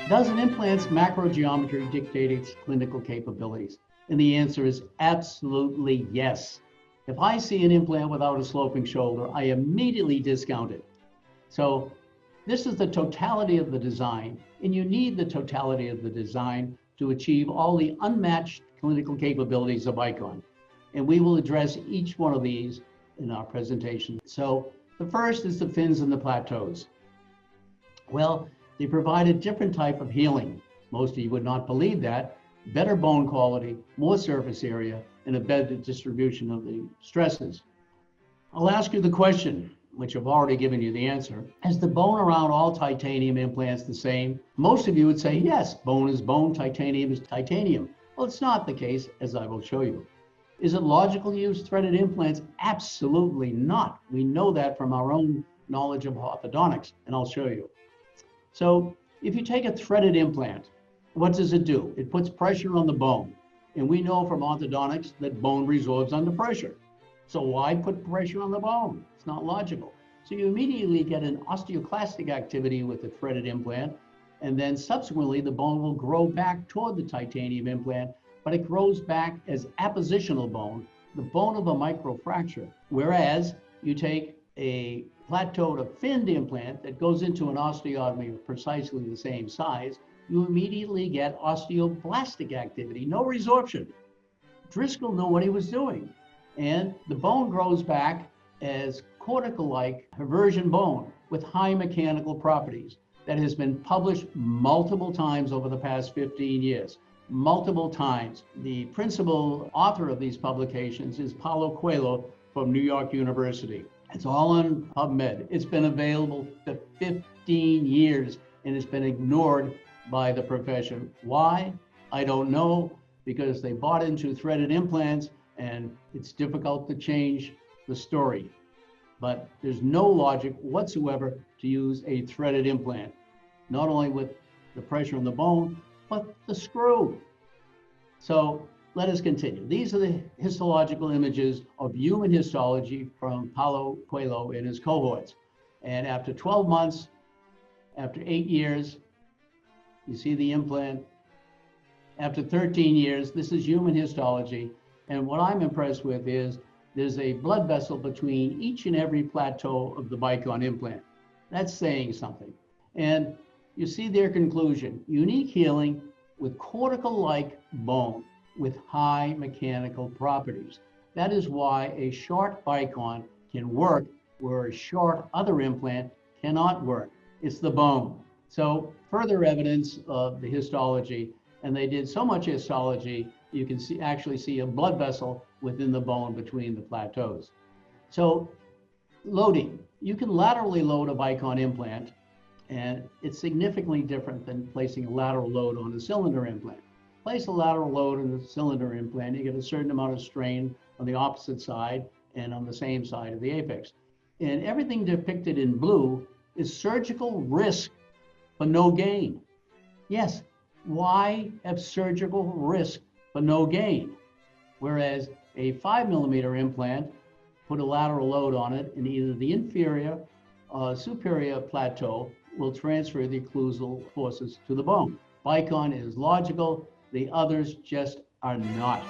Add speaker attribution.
Speaker 1: Does an implant's macrogeometry dictate its clinical capabilities? And the answer is absolutely yes. If I see an implant without a sloping shoulder, I immediately discount it. So this is the totality of the design, and you need the totality of the design to achieve all the unmatched clinical capabilities of Bicon. And we will address each one of these in our presentation. So the first is the fins and the plateaus. Well, they provide a different type of healing. Most of you would not believe that. Better bone quality, more surface area, and a better distribution of the stresses. I'll ask you the question, which I've already given you the answer. Is the bone around all titanium implants the same? Most of you would say, yes, bone is bone, titanium is titanium. Well, it's not the case, as I will show you. Is it logical to use threaded implants? Absolutely not. We know that from our own knowledge of orthodontics, and I'll show you. So if you take a threaded implant, what does it do? It puts pressure on the bone. And we know from orthodontics that bone resorbs under pressure. So why put pressure on the bone? It's not logical. So you immediately get an osteoclastic activity with the threaded implant, and then subsequently the bone will grow back toward the titanium implant, but it grows back as appositional bone, the bone of a microfracture. Whereas you take a plateaued, a finned implant that goes into an osteotomy of precisely the same size, you immediately get osteoblastic activity, no resorption. Driscoll knew what he was doing. And the bone grows back as cortical-like reversion bone with high mechanical properties that has been published multiple times over the past 15 years. Multiple times. The principal author of these publications is Paulo Coelho from New York University. It's all on PubMed. It's been available for 15 years and it's been ignored by the profession. Why? I don't know, because they bought into threaded implants and it's difficult to change the story. But there's no logic whatsoever to use a threaded implant, not only with the pressure on the bone, but the screw. So let us continue. These are the histological images of human histology from Paulo Coelho and his cohorts. And after 12 months, after 8 years, you see the implant. After 13 years, this is human histology. And what I'm impressed with is there's a blood vessel between each and every plateau of the Bicon implant. That's saying something. And you see their conclusion: unique healing with cortical-like bone with high mechanical properties. That is why a short Bicon can work where a short other implant cannot work. It's the bone. So further evidence of the histology, and they did so much histology, you can actually see a blood vessel within the bone between the plateaus. So loading, you can laterally load a Bicon implant, and it's significantly different than placing a lateral load on a cylinder implant. Place a lateral load on the cylinder implant, you get a certain amount of strain on the opposite side and on the same side of the apex. And everything depicted in blue is surgical risk but no gain. Yes, why have surgical risk but no gain? Whereas a 5mm implant, put a lateral load on it, and either the inferior or superior plateau will transfer the occlusal forces to the bone. Bicon is logical, the others just are not.